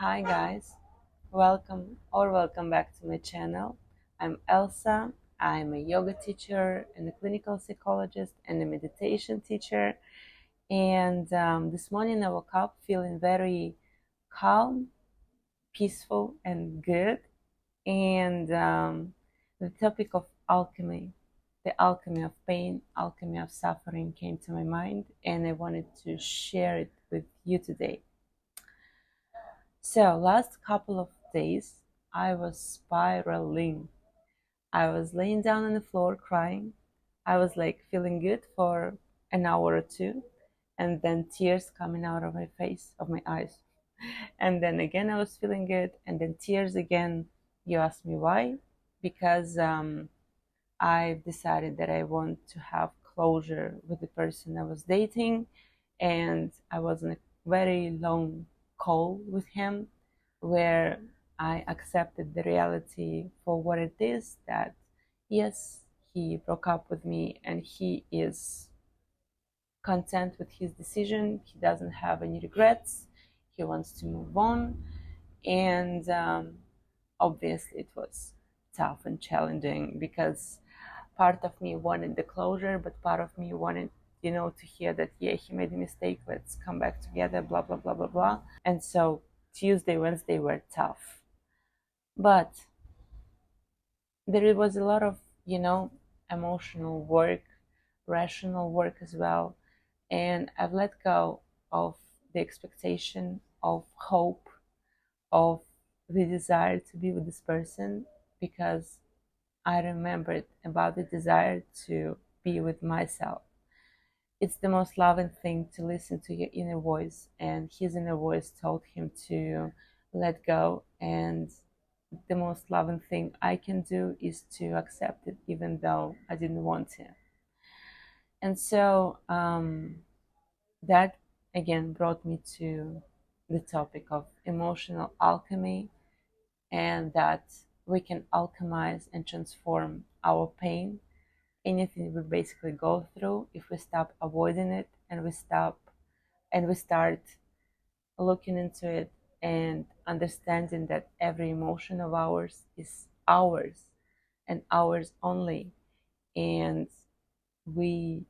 Hi guys, welcome back to my channel. I'm Elsa. I'm a yoga teacher and a clinical psychologist and a meditation teacher. And this morning I woke up feeling very calm, peaceful, and good. And the topic of alchemy, the alchemy of pain, alchemy of suffering came to my mind, and I wanted to share it with you today. So, last couple of days, I was spiraling. I was laying down on the floor crying. I was like feeling good for an hour or two, and then tears coming out of my face, of my eyes. And then again, I was feeling good, and then tears again. You ask me why? Because I've decided that I want to have closure with the person I was dating, and I was on a very long call with him where I accepted the reality for what it is, that yes, he broke up with me and he is content with his decision. He doesn't have any regrets. He wants to move on. And obviously, it was tough and challenging because part of me wanted the closure, but part of me wanted, to hear that, yeah, he made a mistake, let's come back together, blah, blah, blah, blah, blah. And so Tuesday, Wednesday were tough. But there was a lot of, emotional work, rational work as well. And I've let go of the expectation, of hope, of the desire to be with this person, because I remembered about the desire to be with myself. It's the most loving thing to listen to your inner voice, and his inner voice told him to let go. And the most loving thing I can do is to accept it, even though I didn't want to. And so that again brought me to the topic of emotional alchemy, and that we can alchemize and transform our pain, anything we basically go through, if we stop avoiding it and we start looking into it and understanding that every emotion of ours is ours and ours only, and we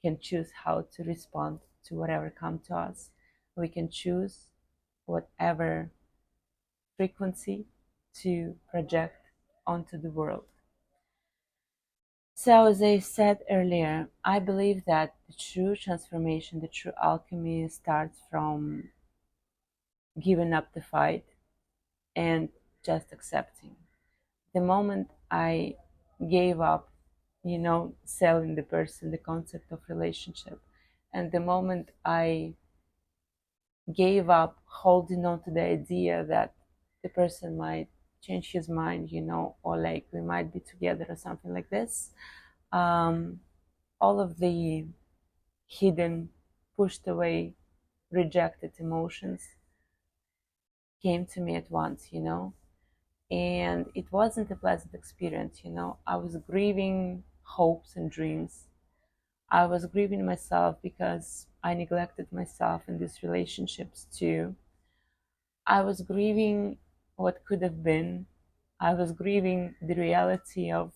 can choose how to respond to whatever comes to us. We can choose whatever frequency to project onto the world. So, as I said earlier, I believe that the true transformation, the true alchemy starts from giving up the fight and just accepting. The moment I gave up, selling the person, the concept of relationship, and the moment I gave up holding on to the idea that the person might change his mind, or like we might be together or something like this, all of the hidden, pushed away, rejected emotions came to me at once, and it wasn't a pleasant experience. I was grieving hopes and dreams. I was grieving myself because I neglected myself in these relationships too. I was grieving what could have been. I was grieving the reality of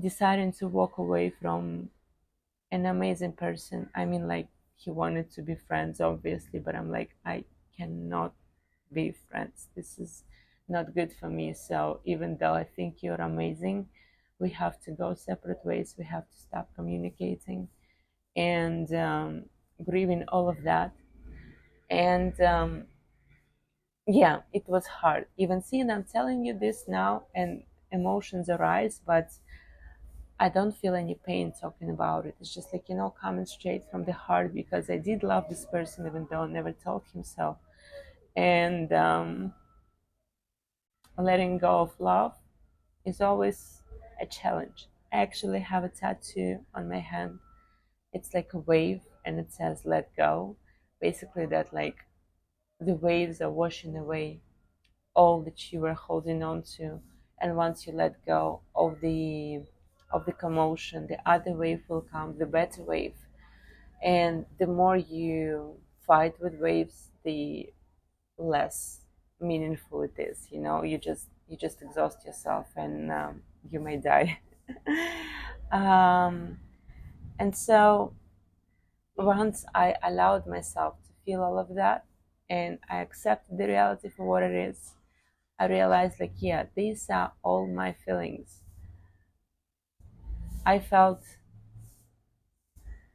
deciding to walk away from an amazing person. I mean, like, he wanted to be friends, obviously, but I'm like, I cannot be friends. This is not good for me. So even though I think you're amazing, we have to go separate ways. We have to stop communicating, and grieving all of that. And yeah, it was hard. Even seeing, I'm telling you this now, and emotions arise, but I don't feel any pain talking about it. It's just like, coming straight from the heart, because I did love this person, even though I never told him so. And letting go of love is always a challenge. I actually have a tattoo on my hand. It's like a wave, and it says let go. Basically, that like the waves are washing away all that you were holding on to, and once you let go of the commotion, the other wave will come, the better wave. And the more you fight with waves, the less meaningful it is. You just exhaust yourself, and you may die. um, and so once I allowed myself to feel all of that, and I accepted the reality for what it is, I realized, like, yeah, these are all my feelings. I felt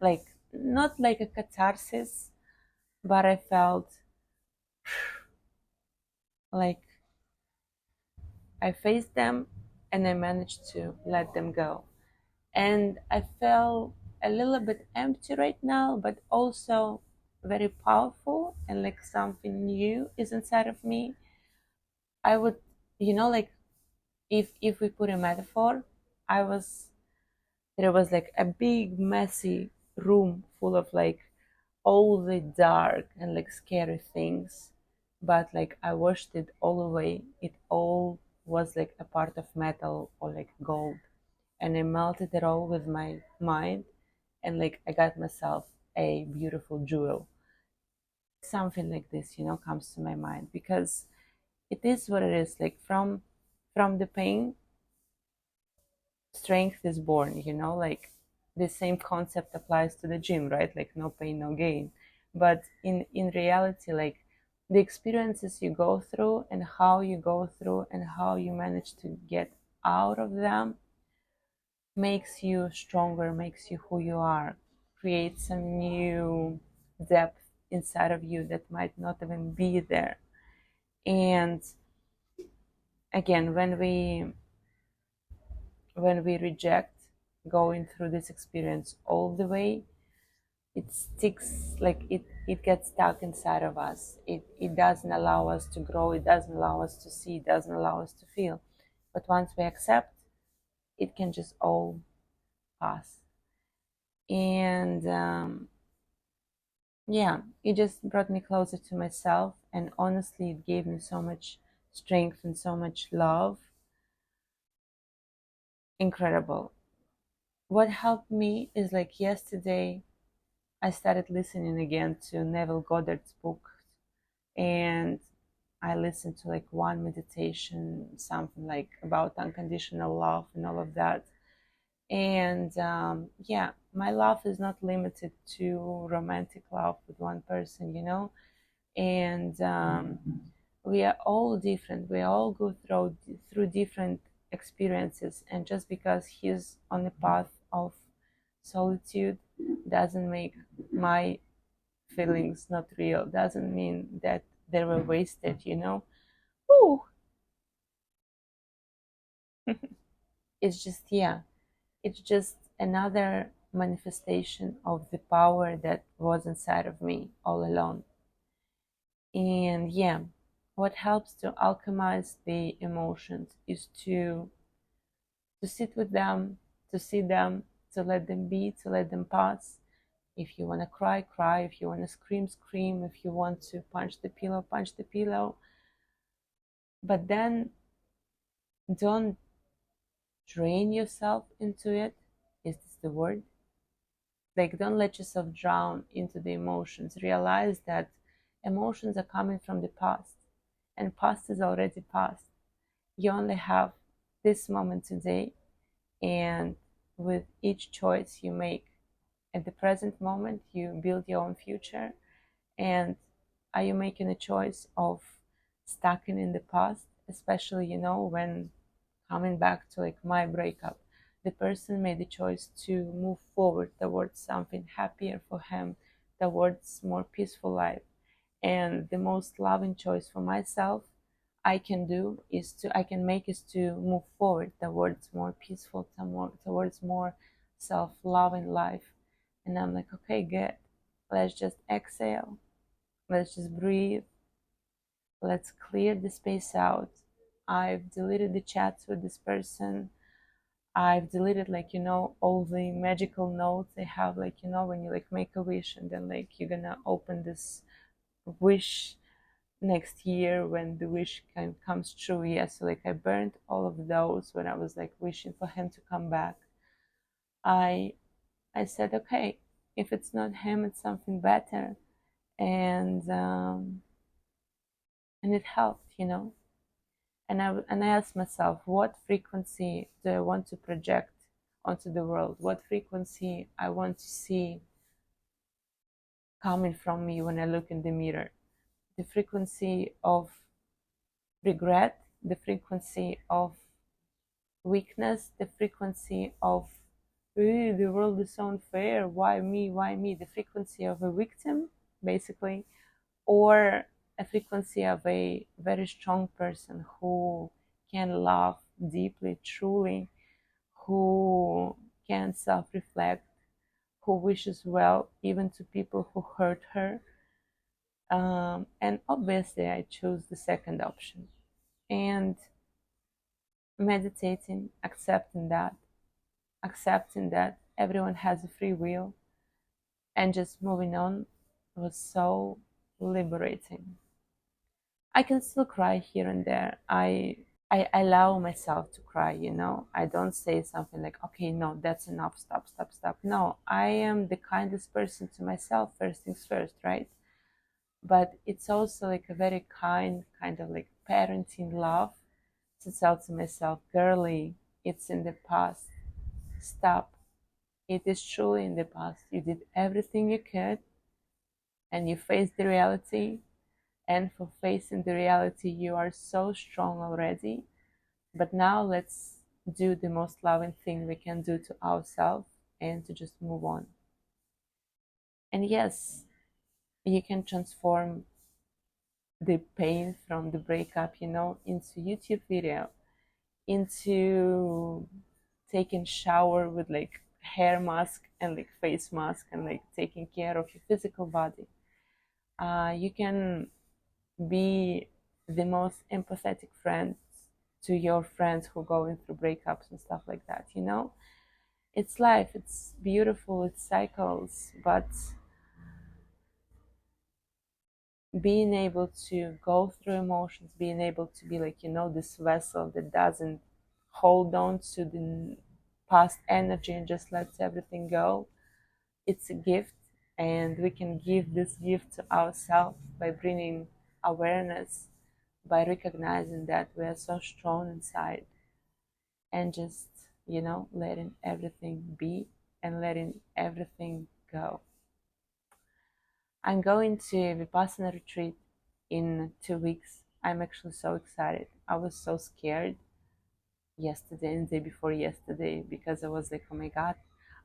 like, not like a catharsis, but I felt like I faced them and I managed to let them go. And I felt a little bit empty right now, but also very powerful, and like something new is inside of me. I would, like, if we put a metaphor, I was there was like a big messy room full of like all the dark and like scary things, but like I washed it all away. It all was like a part of metal or like gold, and I melted it all with my mind, and like I got myself a beautiful jewel. Something like this, comes to my mind, because it is what it is. Like, from the pain, strength is born. Like, the same concept applies to the gym, right? Like, no pain, no gain. But in reality, like, the experiences you go through and how you go through and how you manage to get out of them makes you stronger, makes you who you are, creates some new depth inside of you that might not even be there. And again, when we reject going through this experience all the way, it sticks, like it gets stuck inside of us. It doesn't allow us to grow, it doesn't allow us to see, it doesn't allow us to feel. But once we accept, it can just all pass. And yeah, it just brought me closer to myself, and honestly, it gave me so much strength and so much love. Incredible. What helped me is, like, yesterday I started listening again to Neville Goddard's book, and I listened to like one meditation, something like about unconditional love and all of that. And yeah, my love is not limited to romantic love with one person, and we are all different. We all go through different experiences, and just because he's on the path of solitude doesn't make my feelings not real, doesn't mean that they were wasted. Ooh. It's just, yeah, it's just another manifestation of the power that was inside of me all along. And yeah, what helps to alchemize the emotions is to sit with them, to see them, to let them be, to let them pass. If you want to cry, cry. If you want to scream, scream. If you want to punch the pillow, punch the pillow. But then don't drain yourself into it. Is this the word? Like, don't let yourself drown into the emotions. Realize that emotions are coming from the past, and past is already past. You only have this moment today, and with each choice you make at the present moment, you build your own future. And are you making a choice of stuck in the past, especially, when coming back to like my breakup, the person made the choice to move forward towards something happier for him, towards more peaceful life. And the most loving choice for myself I can make is to move forward towards more peaceful, towards more self-loving life. And I'm like, okay, good. Let's just exhale. Let's just breathe. Let's clear the space out. I've deleted the chats with this person. I've deleted, like, all the magical notes they have, like, when you like make a wish and then like you're gonna open this wish next year when the wish comes true. Yeah, so like I burned all of those when I was like wishing for him to come back. I I said, okay, if it's not him, it's something better. And and it helped, and I asked myself, what frequency do I want to project onto the world? What frequency I want to see coming from me when I look in the mirror? The frequency of regret, the frequency of weakness, the frequency of the world is so unfair, why me, why me, the frequency of a victim, basically, or a frequency of a very strong person who can love deeply, truly, who can self-reflect, who wishes well even to people who hurt her. And obviously I chose the second option. And meditating, accepting that everyone has a free will, and just moving on was so liberating. I can still cry here and there. I allow myself to cry, I don't say something like, okay, no, that's enough, stop, stop, stop. No, I am the kindest person to myself, first things first, right? But it's also like a very kind of like parenting love to tell to myself, girly, it's in the past, stop. It is truly in the past. You did everything you could and you faced the reality. And for facing the reality, you are so strong already. But now let's do the most loving thing we can do to ourselves and to just move on. And yes, you can transform the pain from the breakup, into YouTube video, into taking shower with like hair mask and like face mask and like taking care of your physical body. You can be the most empathetic friend to your friends who are going through breakups and stuff like that. It's life, it's beautiful, it cycles, but being able to go through emotions, being able to be like, this vessel that doesn't hold on to the past energy and just lets everything go, it's a gift. And we can give this gift to ourselves by bringing awareness, by recognizing that we are so strong inside, and just, letting everything be and letting everything go. I'm going to Vipassana retreat in 2 weeks. I'm actually so excited. I was so scared yesterday and the day before yesterday because I was like, oh my God,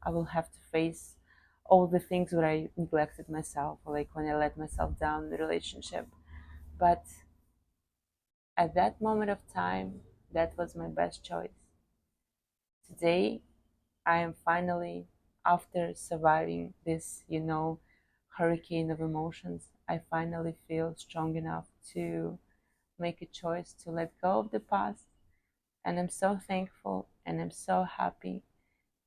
I will have to face all the things where I neglected myself, or like when I let myself down in the relationship. But at that moment of time, that was my best choice. Today, I am finally, after surviving this, hurricane of emotions, I finally feel strong enough to make a choice to let go of the past. And I'm so thankful and I'm so happy.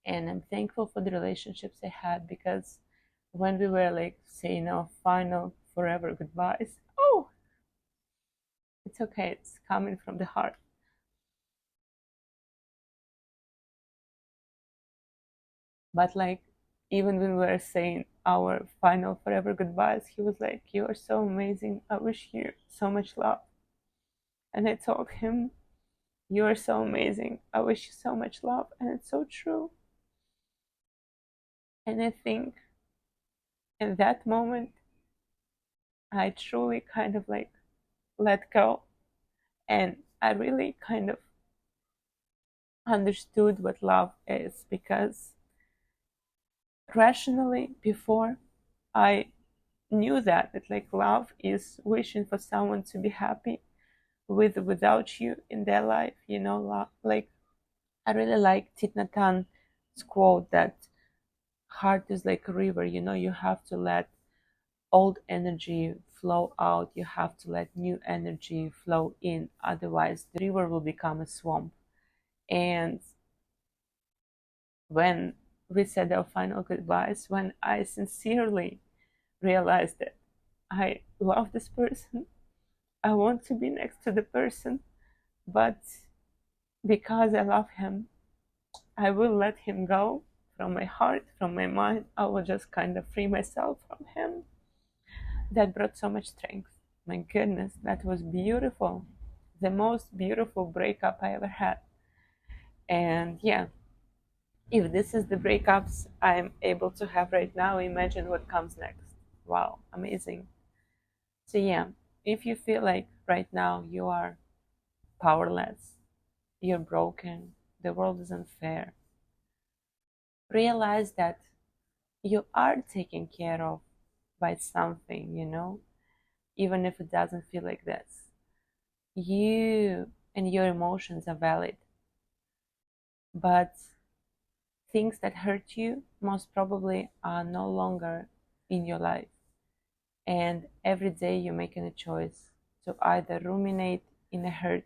And I'm thankful for the relationships I had, because when we were like saying our final forever goodbyes, oh, it's okay, it's coming from the heart. But like, even when we were saying our final forever goodbyes, he was like, you are so amazing, I wish you so much love. And I told him, you are so amazing, I wish you so much love. And it's so true. And I think in that moment, I truly kind of like let go. And I really kind of understood what love is, because rationally before I knew that like love is wishing for someone to be happy without you in their life, like I really like Thich Nhat Hanh's quote that heart is like a river, you have to let old energy flow out, you have to let new energy flow in, otherwise the river will become a swamp. And when we said our final goodbyes, when I sincerely realized that I love this person, I want to be next to the person, but because I love him, I will let him go from my heart, from my mind. I will just kind of free myself from him. That brought so much strength. My goodness, that was beautiful. The most beautiful breakup I ever had. And yeah, if this is the breakups I'm able to have right now, imagine what comes next. Wow, amazing. So yeah, if you feel like right now you are powerless, you're broken, the world is unfair, realize that you are taken care of by something, even if it doesn't feel like this. You and your emotions are valid, but things that hurt you most probably are no longer in your life. And every day you're making a choice to either ruminate in a hurt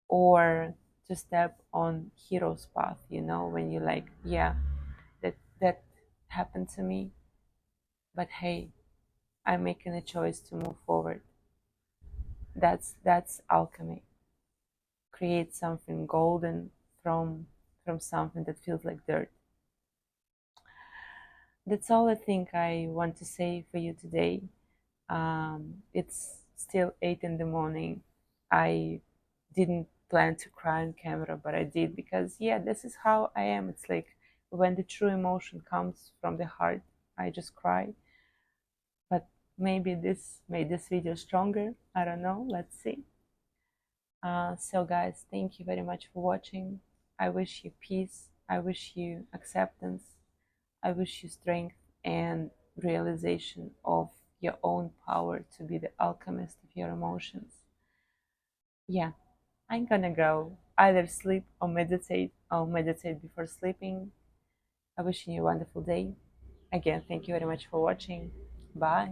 or to step on hero's path, when you're like, yeah, that happened to me, but hey, I'm making a choice to move forward. That's alchemy. Create something golden from something that feels like dirt. That's all I think I want to say for you today. It's still 8 in the morning. I didn't plan to cry on camera, but I did because, yeah, this is how I am. It's like when the true emotion comes from the heart, I just cry. But maybe this made this video stronger. I don't know. Let's see. So, guys, thank you very much for watching. I wish you peace. I wish you acceptance. I wish you strength and realization of your own power to be the alchemist of your emotions. Yeah, I'm gonna go either sleep or meditate. I'll meditate before sleeping. I wish you a wonderful day. Again, thank you very much for watching. Bye.